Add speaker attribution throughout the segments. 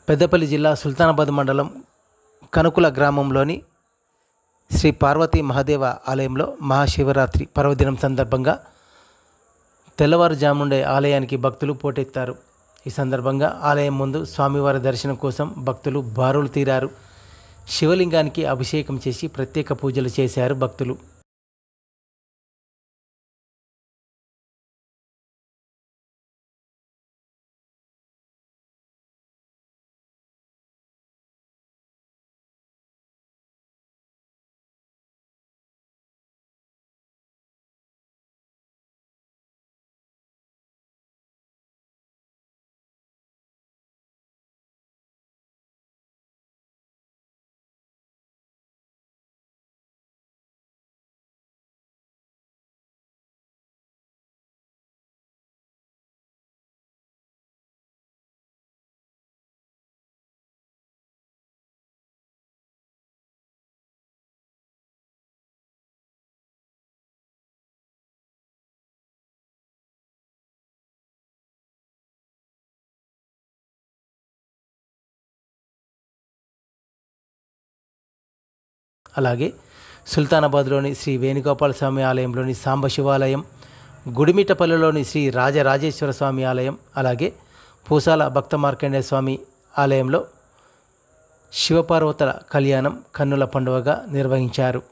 Speaker 1: పెద్దపల్లి జిల్లా సుల్తానాబాద్ మండలం కనుకుల గ్రామంలోని శ్రీ పార్వతీ మహాదేవ ఆలయంలో మహాశివరాత్రి పర్వదినం సందర్భంగా తెల్లవారుజాము నుండే ఆలయానికి భక్తులు పోటెత్తారు. ఈ సందర్భంగా ఆలయం ముందు స్వామివారి దర్శనం కోసం భక్తులు బారులు తీరారు. శివలింగానికి అభిషేకం చేసి ప్రత్యేక పూజలు చేశారు భక్తులు. అలాగే సుల్తానాబాద్లోని శ్రీ వేణుగోపాల స్వామి ఆలయంలోని సాంబశివాలయం, గుడిమిట్టపల్లిలోని శ్రీ రాజరాజేశ్వర స్వామి ఆలయం, అలాగే పూసాల భక్త మార్కండేయ స్వామి ఆలయంలో శివపార్వతుల కళ్యాణం కన్నుల పండుగగా నిర్వహించారు.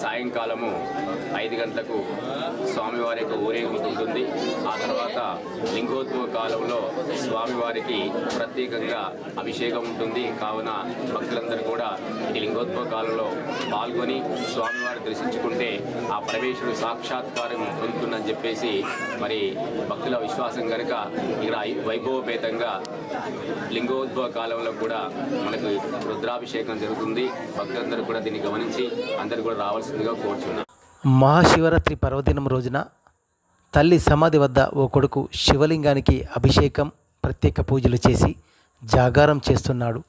Speaker 2: సాయంకాలము 5 గంటలకు స్వామివారి యొక్క ఊరేగింపు ఉంటుంది. ఆ తర్వాత లింగోద్భవ కాలంలో స్వామివారికి ప్రత్యేకంగా అభిషేకం ఉంటుంది. కావున భక్తులందరూ కూడా ఈ లింగోద్భవ కాలంలో పాల్గొని స్వామివారిని దర్శించుకుంటే ఆ పరమేశ్వరుడు సాక్షాత్కారం పొందుతుందని చెప్పేసి మరి భక్తుల విశ్వాసం కనుక ఇక్కడ వైభవపేతంగా లింగోద్భవ కాలంలో కూడా మనకు రుద్రాభిషేకం జరుగుతుంది. భక్తులందరూ కూడా దీన్ని గమనించి అందరూ కూడా రావాల్సిందిగా కోరుచున్నాం.
Speaker 1: మహాశివరాత్రి పర్వదినం రోజున తల్లి సమాధి వద్ద ఓ కొడుకు శివలింగానికి అభిషేకం, ప్రత్యేక పూజలు చేసి జాగారం చేస్తున్నాడు.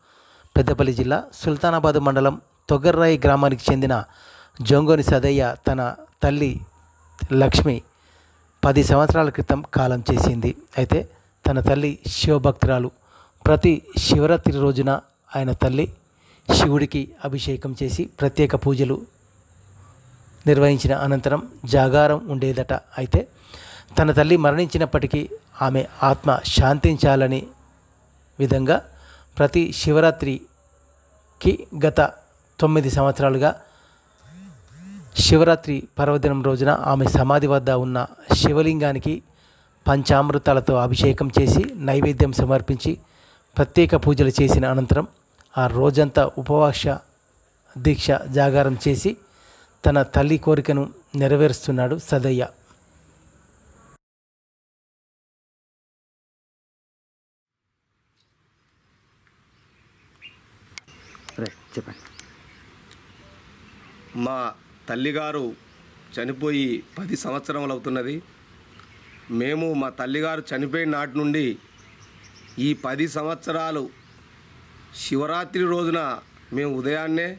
Speaker 1: పెద్దపల్లి జిల్లా సుల్తానాబాద్ మండలం తొగర్రాయి గ్రామానికి చెందిన జొంగోని సదయ్య తన తల్లి లక్ష్మి 10 సంవత్సరాల క్రితం కాలం చేసింది. అయితే తన తల్లి శివభక్తురాలు. ప్రతి శివరాత్రి రోజున ఆయన తల్లి శివుడికి అభిషేకం చేసి ప్రత్యేక పూజలు నిర్వహించిన అనంతరం జాగారం ఉండేదట. అయితే తన తల్లి మరణించినప్పటికీ ఆమె ఆత్మ శాంతించాలని విధంగా ప్రతి శివరాత్రికి గత 9 సంవత్సరాలుగా శివరాత్రి పర్వదినం రోజున ఆమె సమాధి వద్ద ఉన్న శివలింగానికి పంచామృతాలతో అభిషేకం చేసి నైవేద్యం సమర్పించి ప్రత్యేక పూజలు చేసిన అనంతరం ఆ రోజంతా ఉపవాస దీక్ష జాగారం చేసి తన తల్లి కోరికను నెరవేరుస్తున్నాడు సదయ్య.
Speaker 3: చెప్పండి.
Speaker 4: మా తల్లిగారు చనిపోయి 10 సంవత్సరములు అవుతున్నది. మేము మా తల్లిగారు చనిపోయిన నాటి నుండి ఈ 10 సంవత్సరాలు శివరాత్రి రోజున మేము ఉదయాన్నే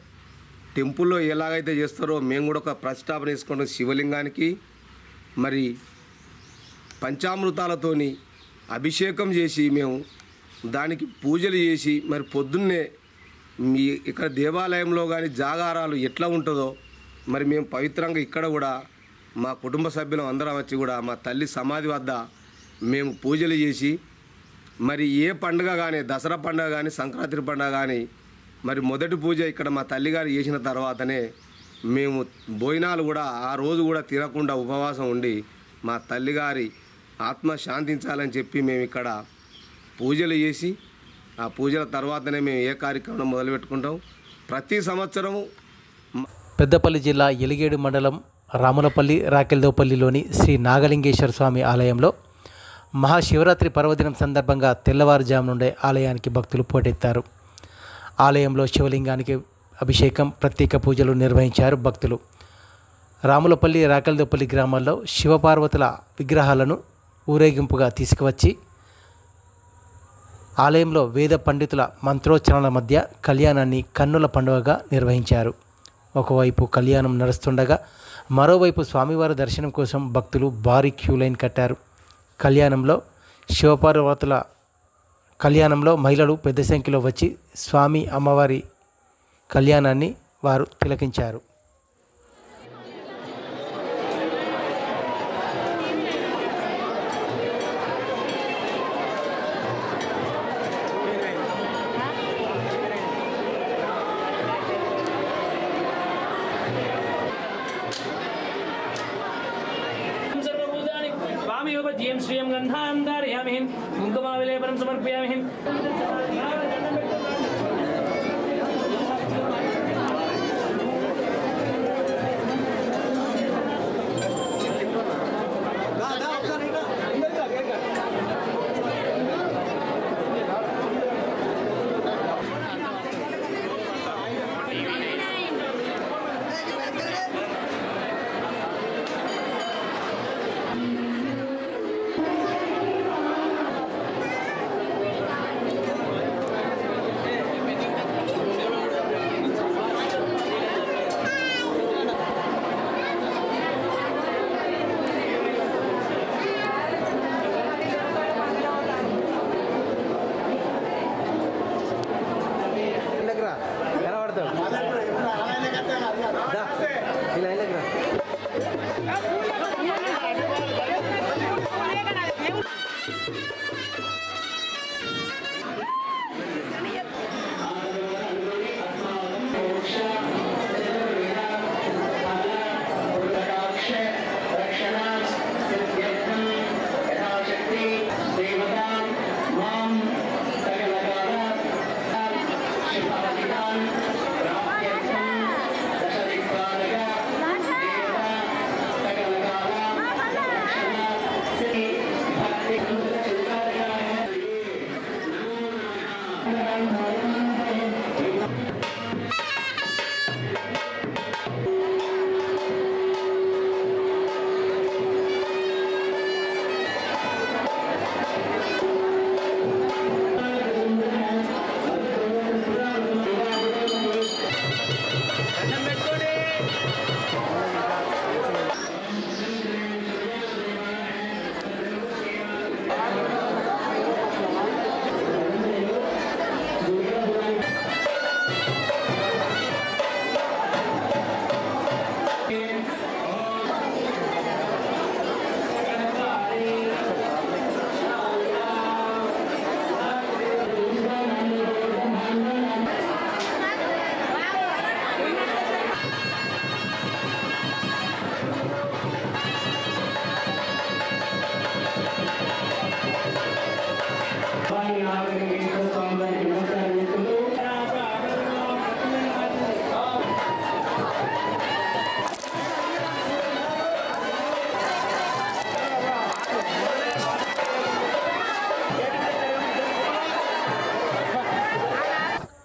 Speaker 4: టెంపుల్లో ఎలాగైతే చేస్తారో మేము కూడా ఒక ప్రతిష్టాపన చేసుకుంటాం శివలింగానికి. మరి పంచామృతాలతోని అభిషేకం చేసి మేము దానికి పూజలు చేసి మరి పొద్దున్నే మీ ఇక్కడ దేవాలయంలో కానీ జాగారాలు ఎట్లా ఉంటుందో మరి మేము పవిత్రంగా ఇక్కడ కూడా మా కుటుంబ సభ్యులం అందరం వచ్చి కూడా మా తల్లి సమాధి వద్ద మేము పూజలు చేసి మరి ఏ పండుగ కానీ దసరా పండుగ కానీ సంక్రాంతి పండుగ కానీ మరి మొదటి పూజ ఇక్కడ మా తల్లిగారు చేసిన తర్వాతనే మేము భోజనాలు కూడా ఆ రోజు కూడా తినకుండా ఉపవాసం ఉండి మా తల్లిగారి ఆత్మ శాంతించాలని చెప్పి మేము ఇక్కడ పూజలు చేసి ఆ పూజల తర్వాతనే మేము ఏ కార్యక్రమం మొదలుపెట్టుకుంటాం. ప్రతి సంవత్సరము
Speaker 1: పెద్దపల్లి జిల్లా ఎలిగేడు మండలం రాములపల్లి రాకెల్దోపల్లిలోని శ్రీ నాగలింగేశ్వర స్వామి ఆలయంలో మహాశివరాత్రి పర్వదినం సందర్భంగా తెల్లవారుజాము నుండే ఆలయానికి భక్తులు పోటెత్తారు. ఆలయంలో శివలింగానికి అభిషేకం, ప్రత్యేక పూజలు నిర్వహించారు భక్తులు. రాములపల్లి, రాకల్దపల్లి గ్రామాల్లో శివపార్వతుల విగ్రహాలను ఊరేగింపుగా తీసుకువచ్చి ఆలయంలో వేద పండితుల మంత్రోచ్చరణల మధ్య కళ్యాణాన్ని కన్నుల పండుగగా నిర్వహించారు. ఒకవైపు కళ్యాణం నడుస్తుండగా మరోవైపు స్వామివారి దర్శనం కోసం భక్తులు భారీ క్యూ లైన్ కట్టారు. శివపార్వతుల కళ్యాణంలో మహిళలు పెద్ద సంఖ్యలో వచ్చి స్వామి అమ్మవారి కళ్యాణాన్ని వారు తిలకించారు.
Speaker 5: स्वामी श्रियं गन्धां धारयामि, कुङ्कुमाविलेपनं समर्पयामि.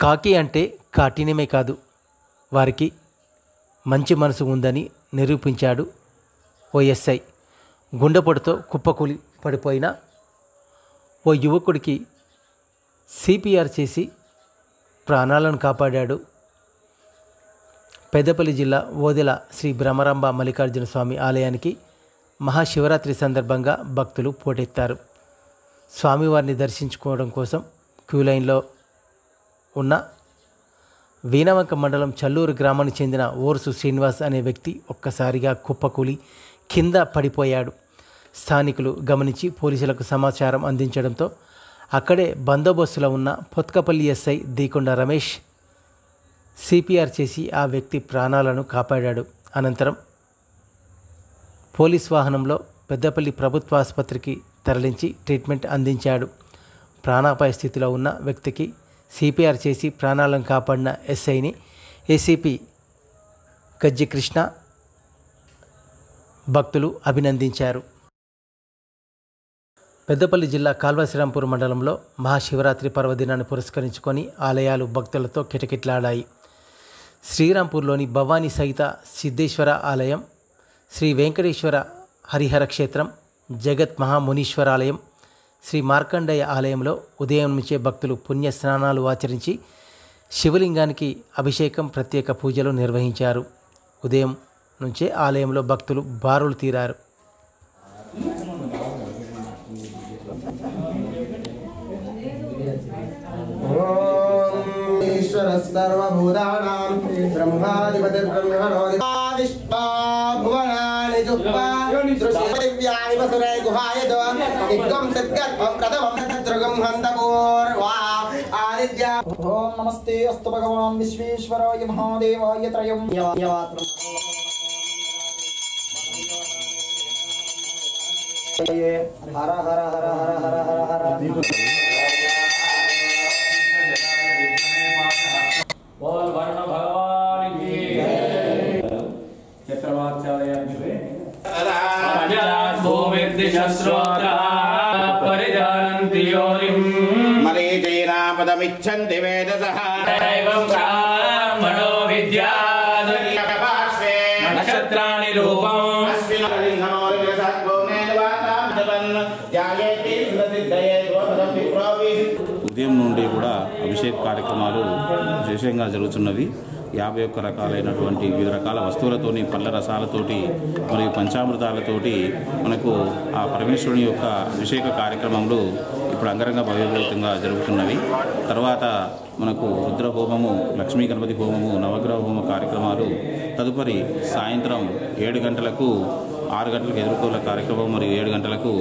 Speaker 1: కాకి అంటే కాఠిన్యమే కాదు, వారికి మంచి మనసు ఉందని నిరూపించాడు ఓ ఎస్ఐ. గుండెపోటుతో కుప్పకూలి పడిపోయిన ఓ యువకుడికి సిపిఆర్ చేసి ప్రాణాలను కాపాడాడు. పెద్దపల్లి జిల్లా ఓదెల శ్రీ బ్రహ్మరాంబ మల్లికార్జున స్వామి ఆలయానికి మహాశివరాత్రి సందర్భంగా భక్తులు పోటెత్తారు. స్వామివారిని దర్శించుకోవడం కోసం క్యూ లైన్లో ఉన్న వీణవంక మండలం చల్లూరు గ్రామానికి చెందిన ఓర్సు శ్రీనివాస్ అనే వ్యక్తి ఒక్కసారిగా కుప్పకూలి కింద పడిపోయాడు. స్థానికులు గమనించి పోలీసులకు సమాచారం అందించడంతో అక్కడే బందోబస్తులో ఉన్న పొత్కపల్లి ఎస్ఐ దీకొండ రమేష్ సిపిఆర్ చేసి ఆ వ్యక్తి ప్రాణాలను కాపాడాడు. అనంతరం పోలీస్ వాహనంలో పెద్దపల్లి ప్రభుత్వ ఆసుపత్రికి తరలించి ట్రీట్మెంట్ అందించాడు. ప్రాణాపాయ స్థితిలో ఉన్న వ్యక్తికి సిపిఆర్ చేసి ప్రాణాలను కాపాడిన ఎస్ఐని ఏసీపీ గజ్జి కృష్ణ భక్తులు అభినందించారు. పెద్దపల్లి జిల్లా కాల్వశ్రీరాంపూర్ మండలంలో మహాశివరాత్రి పర్వదినాన్ని పురస్కరించుకొని ఆలయాలు భక్తులతో కిటకిటలాడాయి. శ్రీరాంపూర్లోని భవానీ సహిత సిద్ధేశ్వర ఆలయం, శ్రీ వెంకటేశ్వర హరిహర క్షేత్రం, జగత్ మహామునీశ్వరాలయం, శ్రీ మార్కండేయ ఆలయంలో ఉదయం నుంచే భక్తులు పుణ్య స్నానాలు ఆచరించి శివలింగానికి అభిషేకం, ప్రత్యేక పూజలు నిర్వహించారు. ఉదయం నుంచే ఆలయంలో భక్తులు బారులు తీరారు.
Speaker 6: సర్వభూతానాం బ్రహ్మాధిపతిర్బ్రహ్మణోధిపా భువనాని దివ్యాని వసురే గుహాయతో దిగ్గం సద్గర్భం ప్రథమం దృగం హంతపూర్వా ఆదిత్య. ఓం నమస్తే అస్తు భగవాన్ విశ్వేశ్వరాయ మహాదేవాయ త్రయం యాత్రం హర హర హర హర హర హర హర.
Speaker 5: बोल वर्ण भगवान की चक्रवाचार्य भूमिर्दिशस्रोता परिजानन्ति योनिं
Speaker 7: मरीचीना पदमिच्छन्ति वेदसः
Speaker 5: एवं ब्राह्मणो विद्यात् नक्षत्राणि रूपम्
Speaker 8: ఉదయం నుండి కూడా అభిషేక కార్యక్రమాలు విశేషంగా జరుగుతున్నవి. 51 రకాలైనటువంటి వివిధ రకాల వస్తువులతోని, పళ్ళ రసాలతోటి మరియు పంచామృతాలతోటి మనకు ఆ పరమేశ్వరుని యొక్క అభిషేక కార్యక్రమాలు ఇప్పుడు అంగరంగ వైభవంగా జరుగుతున్నవి. తర్వాత మనకు రుద్ర హోమము, లక్ష్మీ గణపతి హోమము, నవగ్రహ హోమ కార్యక్రమాలు, తదుపరి సాయంత్రం 7 గంటలకు 6 గంటలకు ఎదుర్కోల కార్యక్రమం మరియు 7 గంటలకు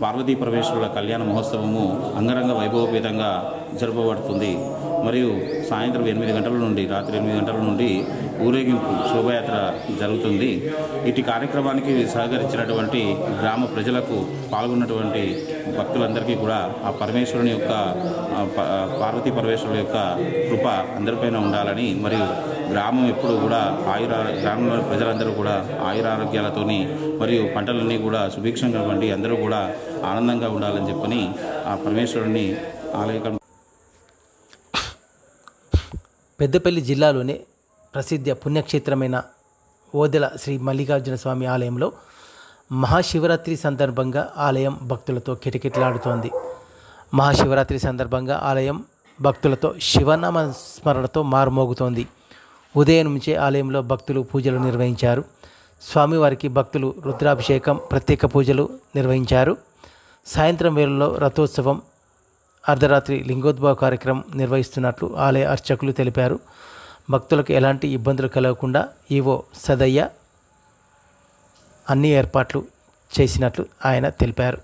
Speaker 8: పార్వతీ పరమేశ్వరుల కళ్యాణ మహోత్సవము అంగరంగ వైభవపేతంగా జరపబడుతుంది. మరియు సాయంత్రం 8 గంటల నుండి రాత్రి 8 గంటల నుండి ఊరేగింపు శోభయాత్ర జరుగుతుంది. ఇటు కార్యక్రమానికి సహకరించినటువంటి గ్రామ ప్రజలకు, పాల్గొన్నటువంటి భక్తులందరికీ కూడా ఆ పరమేశ్వరుని యొక్క పార్వతీ పరమేశ్వరుల యొక్క కృప అందరిపైన ఉండాలని, మరియు గ్రామం ఎప్పుడు కూడా గ్రామంలోని ప్రజలందరూ కూడా ఆయురారోగ్యాలతోని మరియు పంటలన్నీ కూడా సుభిక్షంగా వండి అందరూ కూడా ఆనందంగా ఉండాలని చెప్పని ఆ పరమేశ్వరుని ఆలయం.
Speaker 1: పెద్దపల్లి జిల్లాలోనే ప్రసిద్ధ పుణ్యక్షేత్రమైన ఓదెల శ్రీ మల్లికార్జున స్వామి ఆలయంలో మహాశివరాత్రి సందర్భంగా ఆలయం భక్తులతో కిటకిటలాడుతోంది. మహాశివరాత్రి సందర్భంగా ఆలయం భక్తులతో శివనామ స్మరణతో మారుమోగుతోంది. ఉదయం నుంచే ఆలయంలో భక్తులు పూజలు నిర్వహించారు. స్వామివారికి భక్తులు రుద్రాభిషేకం, ప్రత్యేక పూజలు నిర్వహించారు. సాయంత్రం వేళల్లో రథోత్సవం, అర్ధరాత్రి లింగోద్భవ కార్యక్రమం నిర్వహిస్తున్నట్లు ఆలయ అర్చకులు తెలిపారు. భక్తులకు ఎలాంటి ఇబ్బందులు కలగకుండా ఈవో సదయ్య అన్ని ఏర్పాట్లు చేసినట్లు ఆయన తెలిపారు.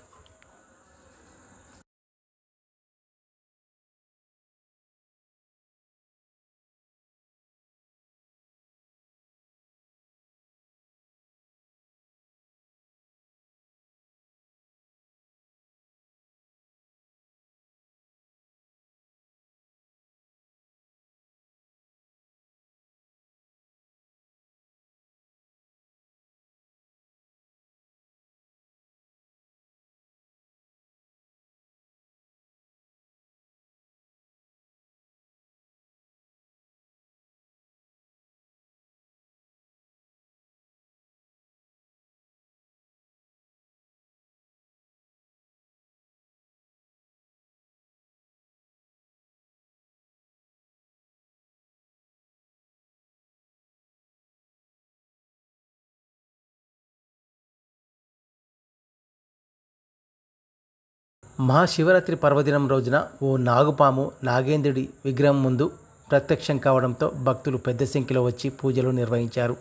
Speaker 1: మహాశివరాత్రి పర్వదినం రోజున ఓ నాగుపాము నాగేంద్రుడి విగ్రహం ముందు ప్రత్యక్షం కావడంతో భక్తులు పెద్ద సంఖ్యలో వచ్చి పూజలు నిర్వహించారు.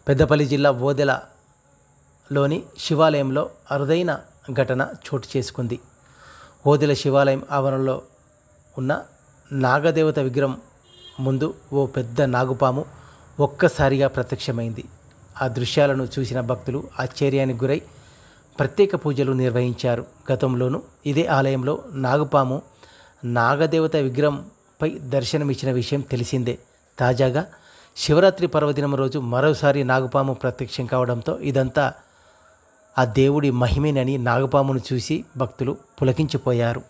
Speaker 1: పెద్దపల్లి జిల్లా ఓదెలలోని శివాలయంలో అరుదైన ఘటన చోటు చేసుకుంది. ఓదెల శివాలయం ఆవరణలో ఉన్న నాగదేవత విగ్రహం ముందు ఓ పెద్ద నాగుపాము ఒక్కసారిగా ప్రత్యక్షమైంది. ఆ దృశ్యాలను చూసిన భక్తులు ఆశ్చర్యానికి గురై ప్రత్యేక పూజలు నిర్వహించారు. గతంలోనూ ఇదే ఆలయంలో నాగుపాము నాగదేవత విగ్రహంపై దర్శనమిచ్చిన విషయం తెలిసిందే. తాజాగా శివరాత్రి పర్వదినం రోజు మరోసారి నాగుపాము ప్రత్యక్షం కావడంతో ఇదంతా ఆ దేవుడి మహిమేనని నాగపామును చూసి భక్తులు పులకించిపోయారు.